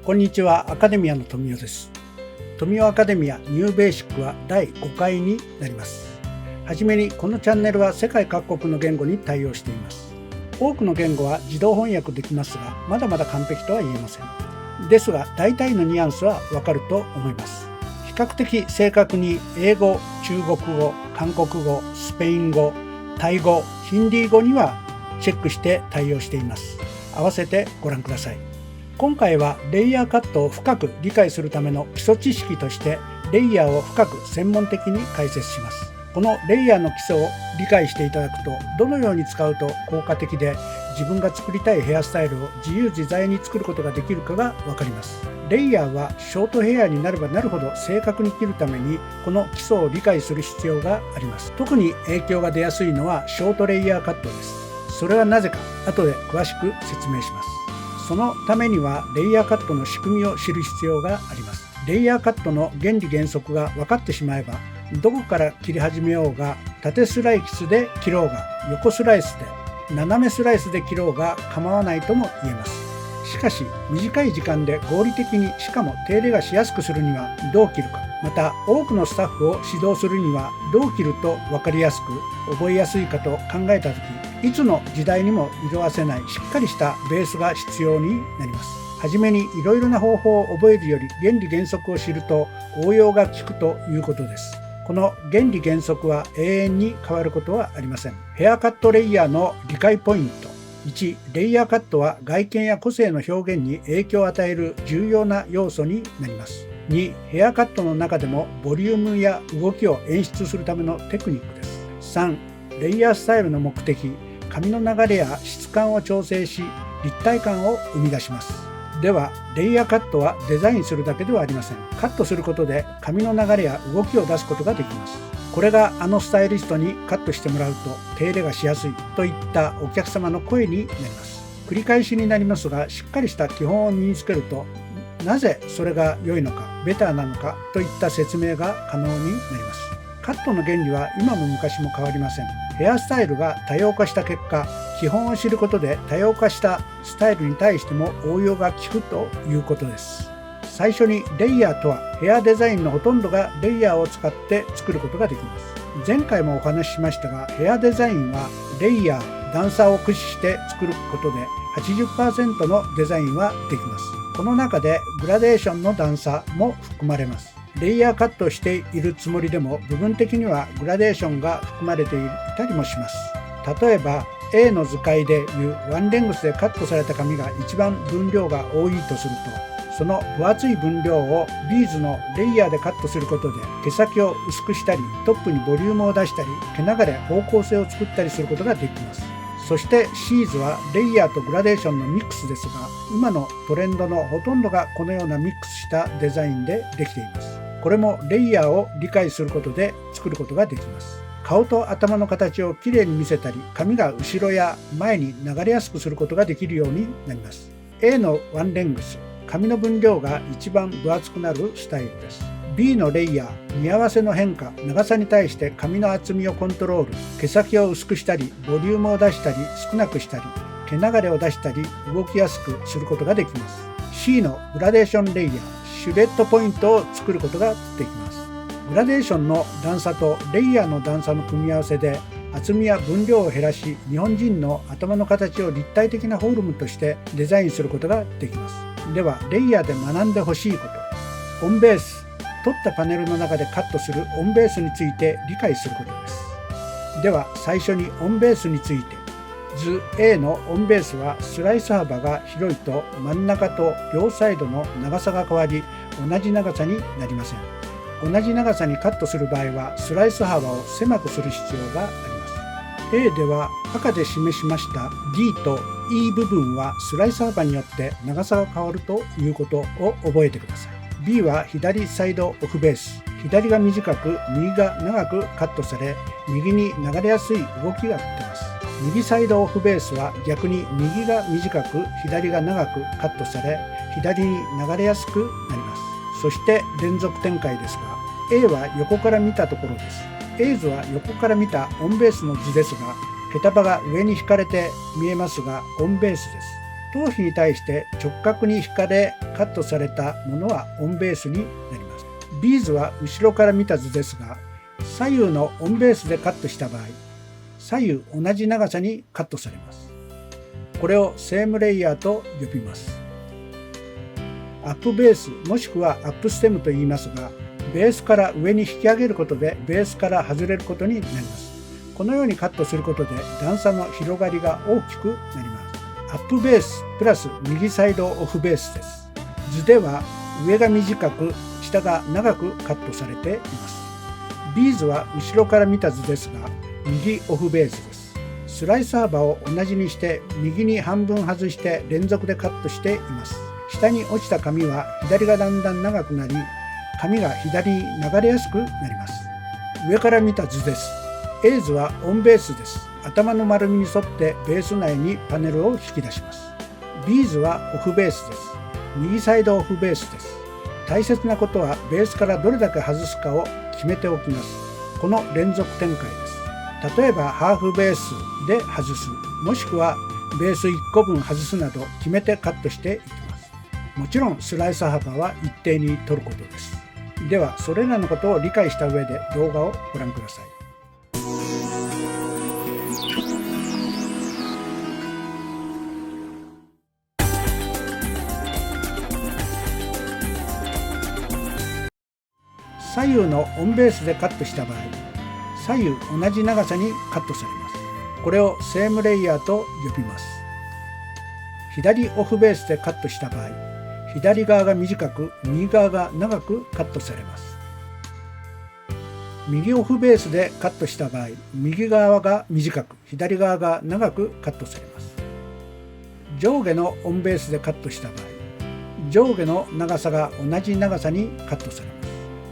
こんにちは、アカデミアの富代です。富代アカデミアニューベーシックは第5回になります。はじめにこのチャンネルは世界各国の言語に対応しています。多くの言語は自動翻訳できますが、まだまだ完璧とは言えません。ですが、大体のニュアンスはわかると思います。比較的正確に英語、中国語、韓国語、スペイン語、タイ語、ヒンディー語にはチェックして対応しています。合わせてご覧ください。今回はレイヤーカットを深く理解するための基礎知識としてレイヤーを深く専門的に解説します。このレイヤーの基礎を理解していただくと、どのように使うと効果的で自分が作りたいヘアスタイルを自由自在に作ることができるかがわかります。レイヤーはショートヘアになればなるほど正確に切るためにこの基礎を理解する必要があります。特に影響が出やすいのはショートレイヤーカットです。それはなぜか後で詳しく説明します。そのためにはレイヤーカットの仕組みを知る必要があります。レイヤーカットの原理原則が分かってしまえば、どこから切り始めようが、縦スライスで切ろうが、横スライスで、斜めスライスで切ろうが構わないとも言えます。しかし、短い時間で合理的に、しかも手入れがしやすくするにはどう切るか、また多くのスタッフを指導するにはどう切ると分かりやすく覚えやすいかと考えたとき、いつの時代にも色あせないしっかりしたベースが必要になります。はじめにいろいろな方法を覚えるより原理原則を知ると応用が効くということです。この原理原則は永遠に変わることはありません。ヘアカットレイヤーの理解ポイント。1、レイヤーカットは外見や個性の表現に影響を与える重要な要素になります。2、ヘアカットの中でもボリュームや動きを演出するためのテクニックです。3、レイヤースタイルの目的、髪の流れや質感を調整し、立体感を生み出します。では、レイヤーカットはデザインするだけではありません。カットすることで髪の流れや動きを出すことができます。これがあのスタイリストにカットしてもらうと手入れがしやすいといったお客様の声になります。繰り返しになりますが、しっかりした基本を身につけると、なぜそれが良いのか、ベターなのかといった説明が可能になります。カットの原理は今も昔も変わりません。ヘアスタイルが多様化した結果、基本を知ることで多様化したスタイルに対しても応用が効くということです。最初にレイヤーとは、ヘアデザインのほとんどがレイヤーを使って作ることができます。前回もお話ししましたが、ヘアデザインはレイヤー、段差を駆使して作ることで 80% のデザインはできます。この中でグラデーションの段差も含まれます。レイヤーカットしているつもりでも部分的にはグラデーションが含まれていたりもします。例えば A の図解でいうワンレングスでカットされた髪が一番分量が多いとすると、その分厚い分量をビーズのレイヤーでカットすることで毛先を薄くしたり、トップにボリュームを出したり、毛流れ方向性を作ったりすることができます。そしてシーズはレイヤーとグラデーションのミックスですが、今のトレンドのほとんどがこのようなミックスしたデザインでできています。これもレイヤーを理解することで作ることができます。顔と頭の形をきれいに見せたり、髪が後ろや前に流れやすくすることができるようになります。A のワンレングス、髪の分量が一番分厚くなるスタイルです。B のレイヤー、見合わせの変化、長さに対して髪の厚みをコントロール、毛先を薄くしたり、ボリュームを出したり少なくしたり、毛流れを出したり動きやすくすることができます。C のグラデーションレイヤー、シュレッドポイントを作ることができます。グラデーションの段差とレイヤーの段差の組み合わせで厚みや分量を減らし、日本人の頭の形を立体的なフォルムとしてデザインすることができます。では、レイヤーで学んでほしいこと。オンベース。取ったパネルの中でカットするオンベースについて理解することです。では、最初にオンベースについて。図 A のオンベースはスライス幅が広いと真ん中と両サイドの長さが変わり、同じ長さになりません。同じ長さにカットする場合はスライス幅を狭くする必要があります。A では赤で示しました D と E 部分はスライス幅によって長さが変わるということを覚えてください。B は左サイドオフベース。左が短く、右が長くカットされ、右に流れやすい動きが出ます。右サイドオフベースは逆に右が短く、左が長くカットされ、左に流れやすくなります。そして連続展開ですが、A は横から見たところです。A 図は横から見たオンベースの図ですが、毛束が上に引かれて見えますが、オンベースです。頭皮に対して直角に引かれカットされたものはオンベースになります。ビーズは後ろから見た図ですが、左右のオンベースでカットした場合、左右同じ長さにカットされます。これをセームレイヤーと呼びます。アップベースもしくはアップステムと言いますが、ベースから上に引き上げることでベースから外れることになります。このようにカットすることで段差の広がりが大きくなります。アップベースプラス右サイドオフベースです。図では上が短く下が長くカットされています。ビーズは後ろから見た図ですが、右オフベースです。スライス幅を同じにして右に半分外して連続でカットしています。下に落ちた紙は左がだんだん長くなり、紙が左に流れやすくなります。上から見た図です。A 図はオンベースです。頭の丸みに沿ってベース内にパネルを引き出します。B 図はオフベースです。右サイドオフベースです。大切なことはベースからどれだけ外すかを決めておきます。この連続展開です。例えばハーフベースで外す、もしくはベース1個分外すなど決めてカットしていきます。もちろんスライス幅は一定に取ることです。ではそれらのことを理解した上で動画をご覧ください。左右のオンベースでカットした場合、左右同じ長さにカットされます。これをセームレイヤーと呼びます。左オフベースでカットした場合、左側が短く右側が長くカットされます。右オフベースでカットした場合、右側が短く左側が長くカットされます。上下のオンベースでカットした場合、上下の長さが同じ長さにカットされます。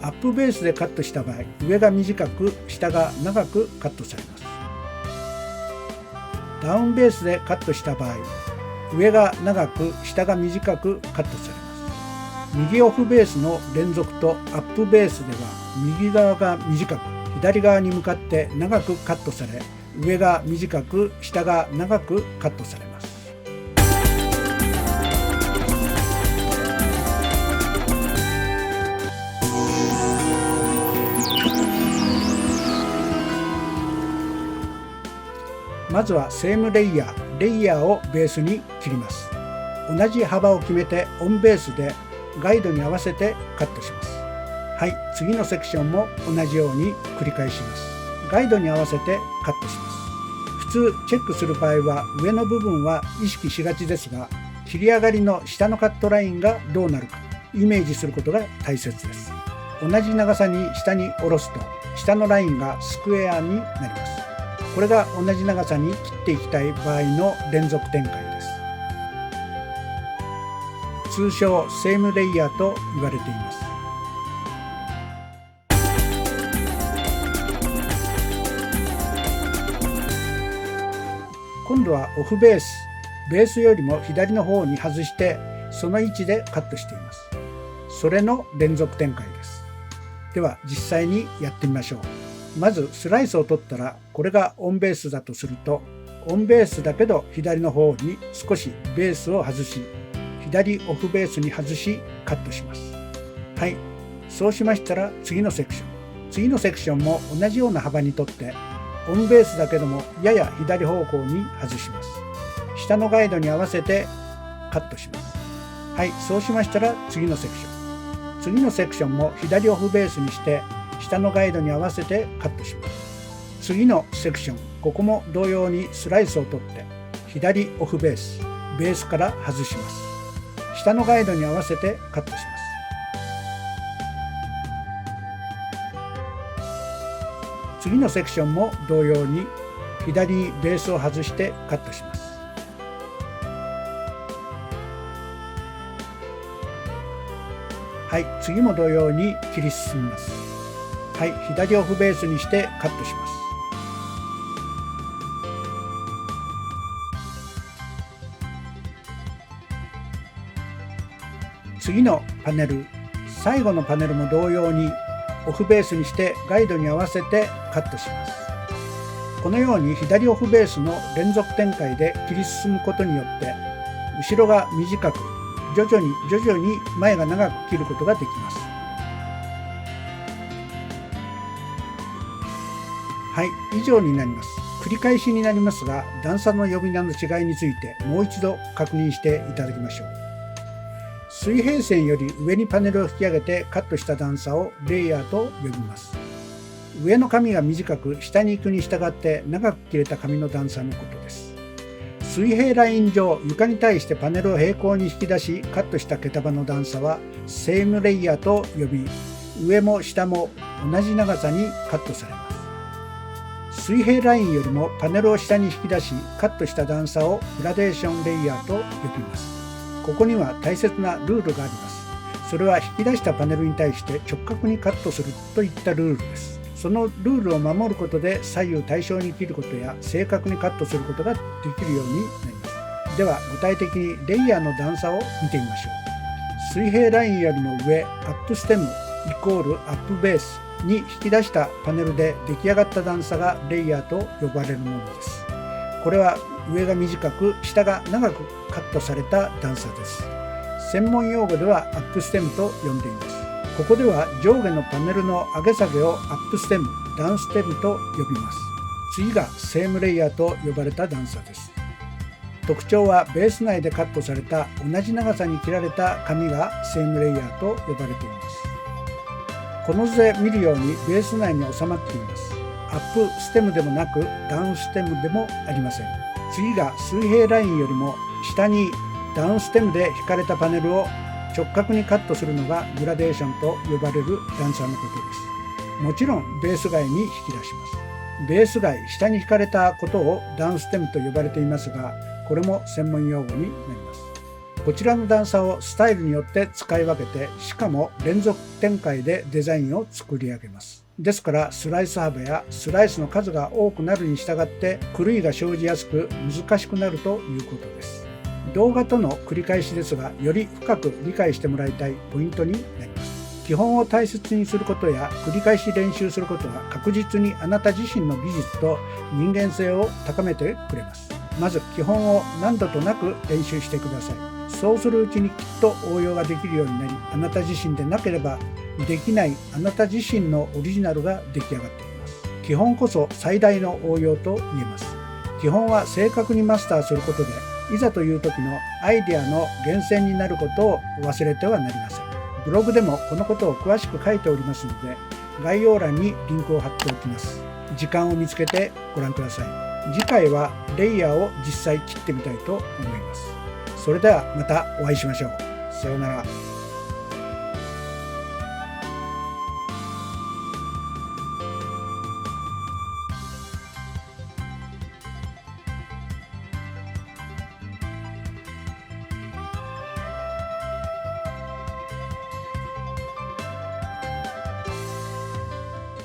アップベースでカットした場合、上が短く下が長くカットされます。ダウンベースでカットした場合、上が長く下が短くカットされます。右オフベースの連続とアップベースでは、右側が短く左側に向かって長くカットされ、上が短く下が長くカットされます。まずはセームレイヤーをベースに切ります。同じ幅を決めてオンベースでガイドに合わせてカットします。はい、次のセクションも同じように繰り返します。ガイドに合わせてカットします。普通チェックする場合は上の部分は意識しがちですが、切り上がりの下のカットラインがどうなるかイメージすることが大切です。同じ長さに下に下ろすと下のラインがスクエアになります。これが同じ長さに切っていきたい場合の連続展開です。通称セームレイヤーと言われています。今度はオフベースよりも左の方に外してその位置でカットしています。それの連続展開です。では実際にやってみましょう。まずスライスを取ったら、これがオンベースだとすると、オンベースだけど左の方に少しベースを外し、左オフベースに外しカットします。はい、そうしましたら次のセクションも同じような幅に取って、オンベースだけどもやや左方向に外します。下のガイドに合わせてカットします。はい、そうしましたら次のセクションも左オフベースにして下のガイドに合わせてカットします。次のセクション、ここも同様にスライスを取って左オフベースから外します。下のガイドに合わせてカットします。次のセクションも同様に左にベースを外してカットします。はい、次も同様に切り進みます。はい、左オフベースにしてカットします。次のパネル、最後のパネルも同様にオフベースにしてガイドに合わせてカットします。このように左オフベースの連続展開で切り進むことによって後ろが短く、徐々に前が長く切ることができます。はい、以上になります。繰り返しになりますが、段差の呼び名の違いについてもう一度確認していただきましょう。水平線より上にパネルを引き上げてカットした段差をレイヤーと呼びます。上の紙が短く下に行くに従って長く切れた紙の段差のことです。水平ライン上、床に対してパネルを平行に引き出しカットした毛束の段差はセームレイヤーと呼び、上も下も同じ長さにカットされます。水平ラインよりもパネルを下に引き出しカットした段差をグラデーションレイヤーと呼びます。ここには大切なルールがあります。それは引き出したパネルに対して直角にカットするといったルールです。そのルールを守ることで左右対称に切ることや正確にカットすることができるようになります。では具体的にレイヤーの段差を見てみましょう。水平ラインよりも上、アップステムイコールアップベースに引き出したパネルで出来上がった段差がレイヤーと呼ばれるものです。これは上が短く下が長くカットされた段差です。専門用語ではアップステムと呼んでいます。ここでは上下のパネルの上げ下げをアップステム、ダウンステムと呼びます。次がセームレイヤーと呼ばれた段差です。特徴はベース内でカットされた同じ長さに切られた紙がセームレイヤーと呼ばれています。この図で見るようにベース内に収まっています。アップステムでもなくダウンステムでもありません。次が水平ラインよりも下にダウンステムで引かれたパネルを直角にカットするのがグラデーションと呼ばれる段差のことです。もちろんベース外に引き出します。ベース外、下に引かれたことをダウンステムと呼ばれていますが、これも専門用語になります。こちらの段差をスタイルによって使い分けて、しかも連続展開でデザインを作り上げます。ですからスライス幅やスライスの数が多くなるに従って狂いが生じやすく難しくなるということです。動画との繰り返しですが、より深く理解してもらいたいポイントになります。基本を大切にすることや繰り返し練習することは確実にあなた自身の技術と人間性を高めてくれます。まず基本を何度となく練習してください。そうするうちにきっと応用ができるようになり、あなた自身でなければできないあなた自身のオリジナルが出来上がっています。基本こそ最大の応用と言えます。基本は正確にマスターすることで、いざという時のアイデアの源泉になることを忘れてはなりません。ブログでもこのことを詳しく書いておりますので、概要欄にリンクを貼っておきます。時間を見つけてご覧ください。次回はレイヤーを実際切ってみたいと思います。それではまたお会いしましょう。さようなら。